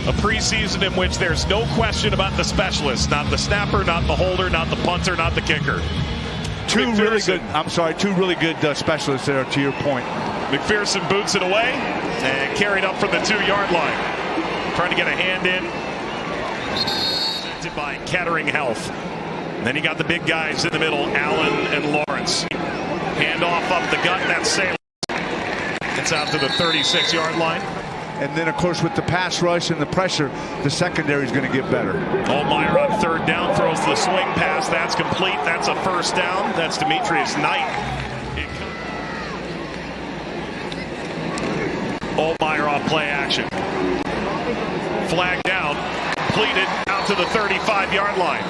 A preseason in which there's no question about the specialist, not the snapper, not the holder, not the punter, not the kicker. Two really good specialists there, to your point. McPherson boots it away and carried up from the 2-yard line. Trying to get a hand in. Presented by Kettering Health. And then you got the big guys in the middle, Allen and Lawrence. Handoff up the gut, that's Sailors. It's out to the 36-yard line. And then, of course, with the pass rush and the pressure, the secondary is going to get better. Allmeyer on 3rd down, throws the swing pass. That's complete. That's a 1st down. That's Demetrius Knight. Allmeyer off play action. Flag down. Completed out to the 35-yard line.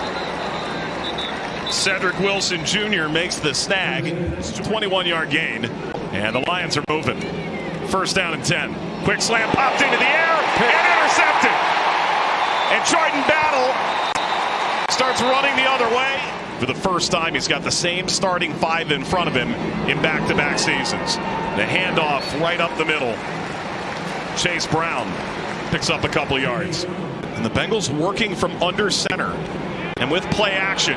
Cedric Wilson Jr. makes the snag. It's a 21-yard gain. And the Lions are moving. 1st down and 10. Quick slam popped into the air and intercepted. And Jordan Battle starts running the other way. For the first time, he's got the same starting 5 in front of him in back-to-back seasons. The handoff right up the middle. Chase Brown picks up a couple yards. And the Bengals working from under center. And with play action,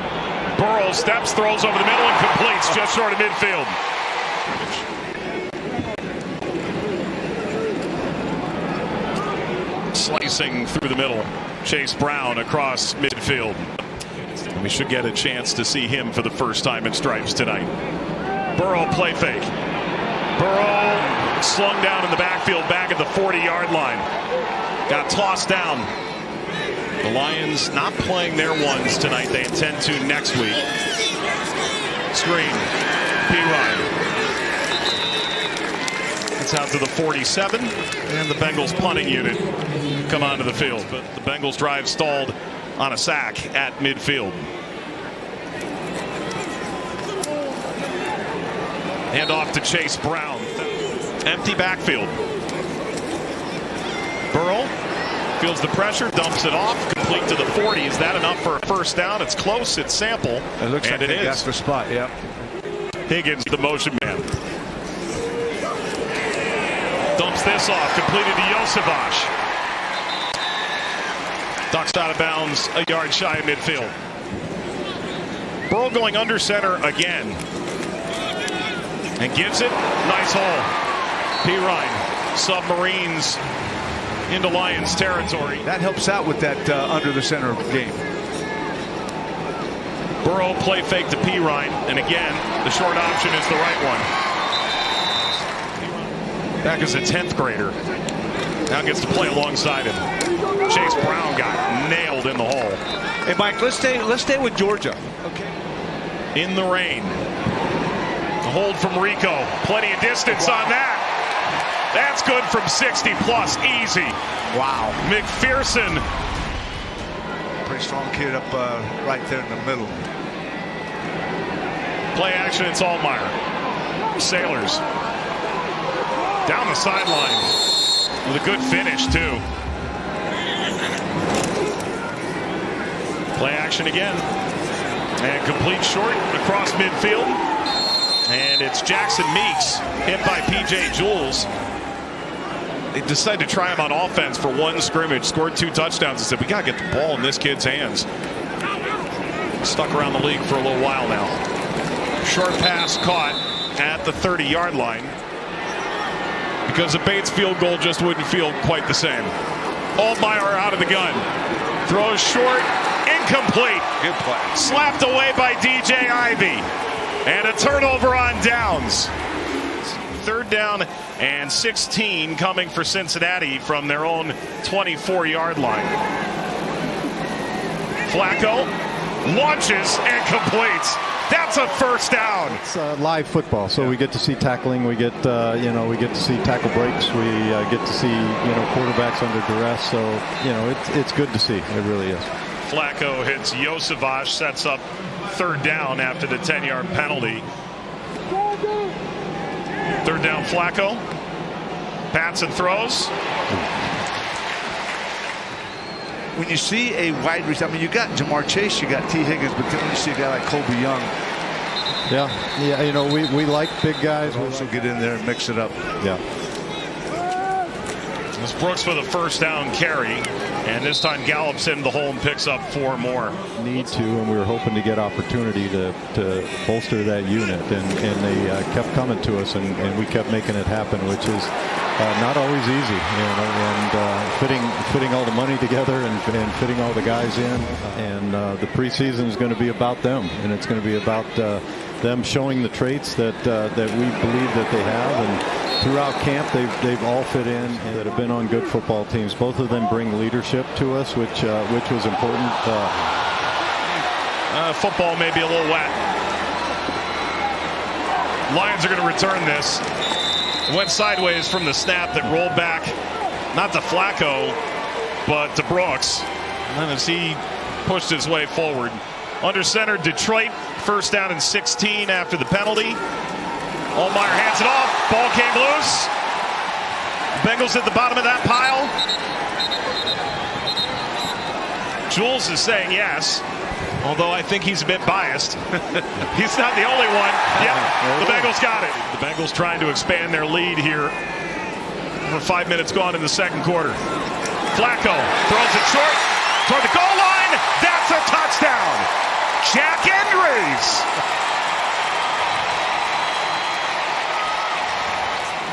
Burrow steps, throws over the middle, and completes just short of midfield. Slicing through the middle, Chase Brown across midfield. And we should get a chance to see him for the first time in stripes tonight. Burrow play fake. Burrow slung down in the backfield back at the 40-yard line. Got tossed down. The Lions not playing their ones tonight. They intend to next week. Screen. P. It's out to the 47, and the Bengals punting unit come onto the field. But the Bengals drive stalled on a sack at midfield. Hand off to Chase Brown. Empty backfield. Burrow feels the pressure, dumps it off, complete to the 40. Is that enough for a 1st down? It's close, it's Sample, it looks and like it is. That's the spot, yeah. Higgins, the motion man. Dumps this off, completed to Yosevash. Ducks out of bounds, a yard shy of midfield. Burrow going under center again. And gives it, nice hole. P. Ryan, Submarines into Lions territory. That helps out with that under the center game. Burrow play fake to P. Ryan, and again, the short option is the right one. Back as a 10th grader. Now gets to play alongside him. Chase Brown got nailed in the hole. Hey, Mike, let's stay with Georgia. Okay. In the rain. The hold from Rico. Plenty of distance on that. That's good from 60 plus. Easy. Wow. McPherson. Pretty strong kid up right there in the middle. Play action, it's Allmeyer. Sailors. Down the sideline with a good finish, too. Play action again. And complete short across midfield. And it's Jackson Meeks hit by P.J. Jules. They decided to try him on offense for one scrimmage, scored 2 touchdowns, and said, we got to get the ball in this kid's hands. Stuck around the league for a little while now. Short pass caught at the 30-yard line. Because a Bates field goal just wouldn't feel quite the same. Allmeyer out of the gun. Throws short, incomplete. Good play. Slapped away by DJ Ivey. And a turnover on downs. 3rd down and 16 coming for Cincinnati from their own 24-yard line. Flacco launches and completes. That's a 1st down. It's live football, so we get to see tackling. We get we get to see tackle breaks. We get to see quarterbacks under duress. So it's good to see. It really is. Flacco hits Yosevash, sets up 3rd down after the 10-yard penalty. 3rd down, Flacco. Pats and throws. When you see a wide receiver, I mean, you got Jamar Chase, you got T. Higgins, but then when you see a guy like Kobe Young. Yeah, we like big guys. We also get in there and mix it up. Yeah. This Brooks with a first down carry, and this time gallops in the hole and picks up 4 more. Need to, and we were hoping to get opportunity to bolster that unit, and they kept coming to us, and we kept making it happen, which is not always easy, and fitting all the money together and fitting all the guys in. And the preseason is going to be about them, and it's going to be about them showing the traits that we believe that they have. And throughout camp, they've all fit in and that have been on good football teams. Both of them bring leadership to us, which was important. Football may be a little wet. Lions are going to return this. Went sideways from the snap that rolled back, not to Flacco, but to Brooks. And as he pushed his way forward. Under center, Detroit, first down and 16 after the penalty. Allmeyer hands it off. Ball came loose. Bengals at the bottom of that pile. Jules is saying yes, although I think he's a bit biased. He's not the only one. Yep, the Bengals got it. The Bengals trying to expand their lead here. Over 5 minutes gone in the second quarter. Flacco throws it short toward the goal line. That's a touchdown. Jack Andrews.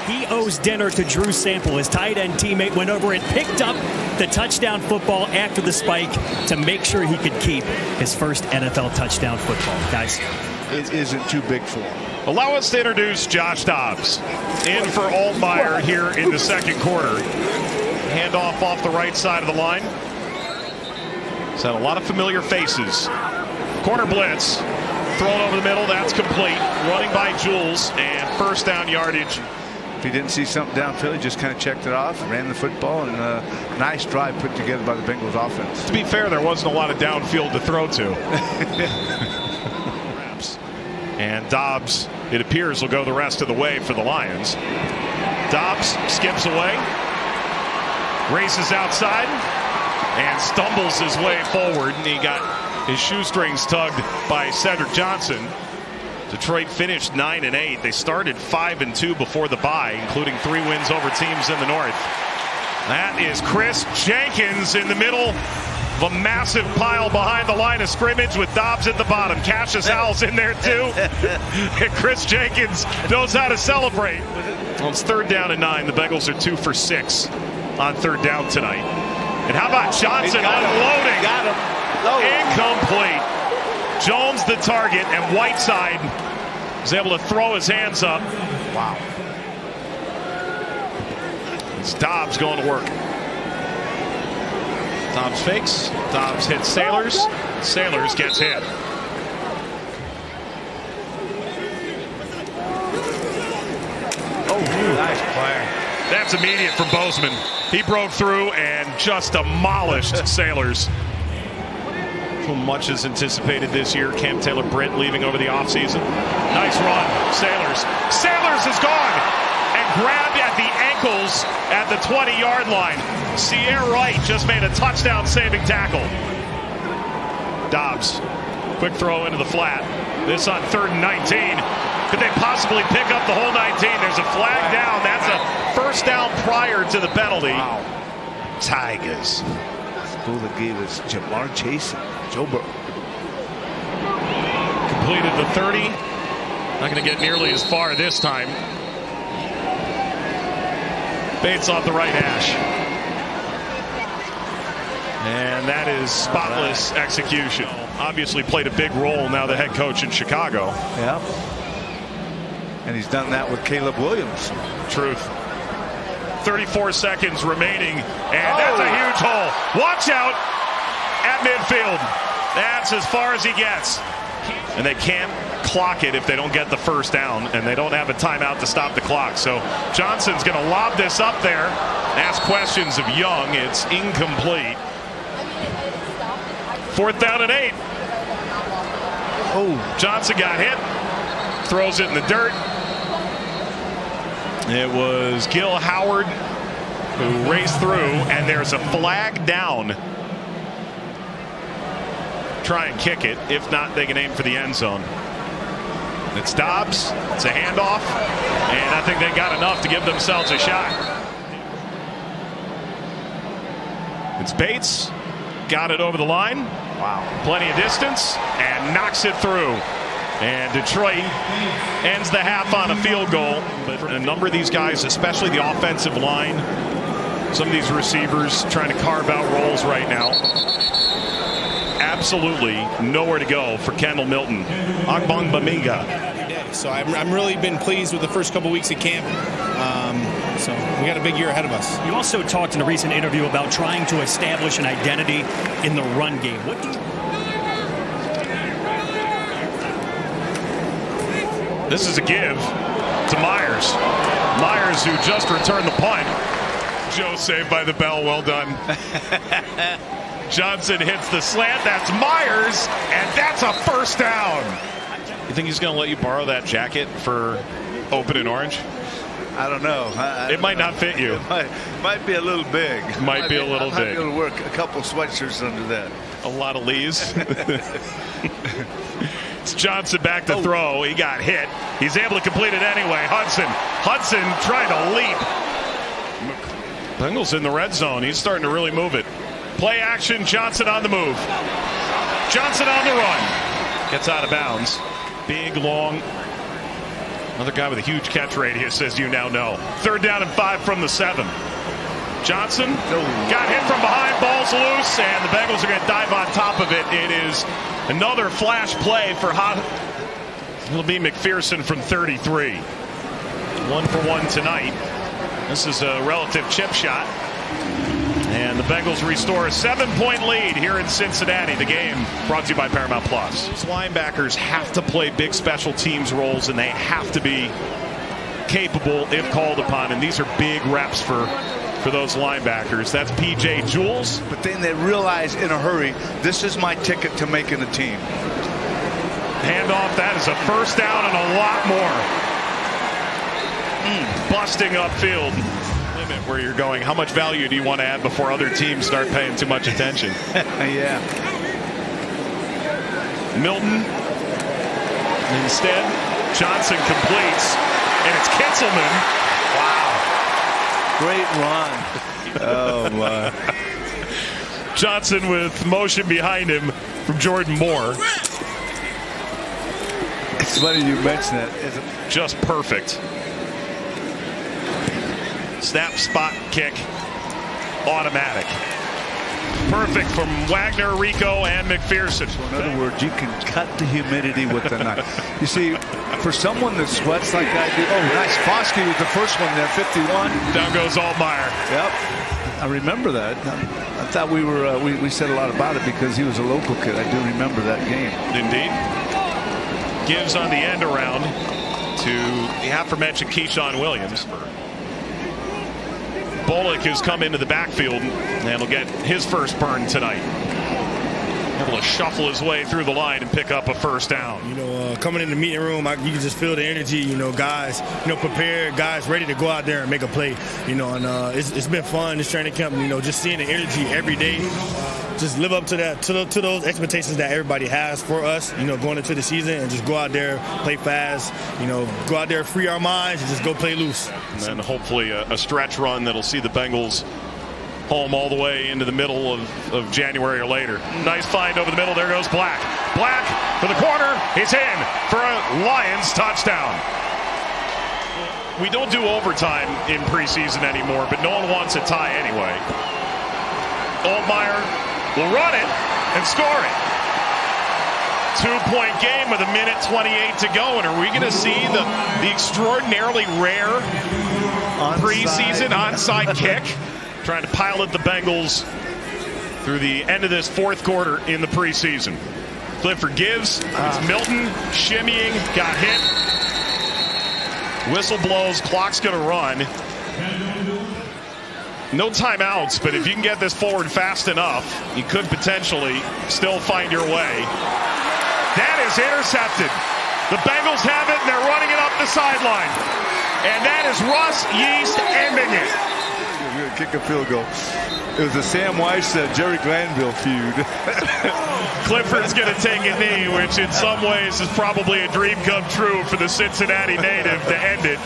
He owes dinner to Drew Sample. His tight end teammate went over and picked up the touchdown football after the spike to make sure he could keep his first NFL touchdown football. Guys, it isn't too big for him. Allow us to introduce Josh Dobbs in for Allmeyer here in the second quarter. Handoff off the right side of the line. He's had a lot of familiar faces. Corner blitz. Thrown over the middle. That's complete. Running by Jules and first down yardage. If he didn't see something downfield, he just kind of checked it off, ran the football, and a nice drive put together by the Bengals offense. To be fair, there wasn't a lot of downfield to throw to. And Dobbs, it appears, will go the rest of the way for the Lions. Dobbs skips away, races outside, and stumbles his way forward, and he got his shoestrings tugged by Cedric Johnson. Detroit finished 9-8. They started 5-2 before the bye, including 3 wins over teams in the North. That is Chris Jenkins in the middle of a massive pile behind the line of scrimmage with Dobbs at the bottom. Cassius Howell's in there too. And Chris Jenkins knows how to celebrate. Well, it's 3rd down and 9. The Bengals are 2 for 6 on 3rd down tonight. And how about Johnson unloading? Got him. Incomplete. Jones the target, and Whiteside was able to throw his hands up. Wow. It's Dobbs going to work. Dobbs fakes. Dobbs hits Sailors. Sailors gets hit. Oh, nice play. That's immediate from Bozeman. He broke through and just demolished Sailors. Much is anticipated this year. Cam Taylor-Britt leaving over the offseason. Nice run. Sailors. Sailors is gone and grabbed at the ankles at the 20-yard line. Sierra Wright just made a touchdown-saving tackle. Dobbs. Quick throw into the flat. This on 3rd and 19. Could they possibly pick up the whole 19? There's a flag down. That's a first down prior to the penalty. Wow. Tigers. Goal that gave us Jamar Chase. Joe Burrow. Completed the 30. Not going to get nearly as far this time. Bates off the right hash. And that is spotless execution. Obviously played a big role now the head coach in Chicago. Yeah. And he's done that with Caleb Williams. Truth. 34 seconds remaining. And that's a huge hole. Watch out at midfield. That's as far as he gets. And they can't clock it if they don't get the first down, and they don't have a timeout to stop the clock. So Johnson's going to lob this up there, ask questions of Young. It's incomplete. 4th down and 8. Oh, Johnson got hit. Throws it in the dirt. It was Gil Howard who raced through, and there's a flag down. Try and kick it. If not, they can aim for the end zone. It's Dobbs. It's a handoff. And I think they got enough to give themselves a shot. It's Bates. Got it over the line. Wow. Plenty of distance and knocks it through. And Detroit ends the half on a field goal. But a number of these guys, especially the offensive line, some of these receivers trying to carve out roles right now. Absolutely nowhere to go for Kendall Milton. Agbong Bamiga. So I'm really been pleased with the first couple weeks at camp. So we got a big year ahead of us. You also talked in a recent interview about trying to establish an identity in the run game. What do you... This is a give to Myers. Myers, who just returned the punt. Joe saved by the bell. Well done. Johnson hits the slant. That's Myers, and that's a first down. You think he's going to let you borrow that jacket for open and orange? I don't know. It might not fit you. It might be a little big. Might be a little big. I might be able to work a couple sweatshirts under that. A lot of Lees. It's Johnson back to throw. He got hit. He's able to complete it anyway. Hudson trying to leap. Bengals in the red zone. He's starting to really move it. Play action. Johnson on the move. Johnson on the run. Gets out of bounds. Big, long. Another guy with a huge catch radius, as you now know. 3rd down and 5 from the 7. Johnson got hit from behind. Ball's loose, and the Bengals are going to dive on top of it. It is another flash play for It'll be McPherson from 33. 1 for 1 tonight. This is a relative chip shot. And the Bengals restore a 7-point lead here in Cincinnati. The game brought to you by Paramount Plus. These linebackers have to play big special teams roles, and they have to be capable if called upon. And these are big reps for those linebackers. That's P.J. Jules. But then they realize in a hurry, this is my ticket to making a team. Handoff. That is a first down and a lot more. Busting upfield. Limit where you're going. How much value do you want to add before other teams start paying too much attention? Yeah. Milton. Instead, Johnson completes, and it's Kitzelman. Wow. Great run. Oh, my. Johnson with motion behind him from Jordan Moore. It's funny you mention that. Just perfect. Snap, spot, kick, automatic. Perfect from Wagner, Rico, and McPherson. So in other words, you can cut the humidity with the knife. You see, for someone that sweats like I do, nice. Foskey was the first one there, 51. Down goes Altmaier. Yep. I remember that. I thought we said a lot about it because he was a local kid. I do remember that game. Indeed. Gives on the end around to the aforementioned Keyshawn Williams. Bullock has come into the backfield and will get his first burn tonight. Able to shuffle his way through the line and pick up a first down. You know, coming in the meeting room, you can just feel the energy. You know, guys, prepared, guys ready to go out there and make a play. You know, and it's been fun this training camp. You know, just seeing the energy every day. Just live up to that, to those expectations that everybody has for us. You know, going into the season and just go out there, play fast. You know, go out there, free our minds, and just go play loose. And then hopefully a stretch run that'll see the Bengals home all the way into the middle of January or later. Nice find over the middle. There goes Black. Black for the corner. He's in for a Lions touchdown. We don't do overtime in preseason anymore, but no one wants a tie anyway. Altmaier will run it and score it. 2-point game with 1:28 to go. And are we going to see the extraordinarily rare preseason onside kick? Trying to pilot the Bengals through the end of this 4th quarter in the preseason. Clifford gives. It's Milton shimmying. Got hit. Whistle blows. Clock's going to run. No timeouts, but if you can get this forward fast enough, you could potentially still find your way. That is intercepted. The Bengals have it, and they're running it up the sideline. And that is Russ Yeast ending it. We're going to kick a field goal. It was the Sam Weiss, Jerry Glanville feud. Clifford's going to take a knee, which in some ways is probably a dream come true for the Cincinnati native to end it.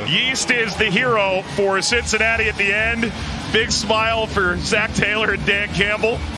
Yeast is the hero for Cincinnati at the end. big smile for Zach Taylor and Dan Campbell.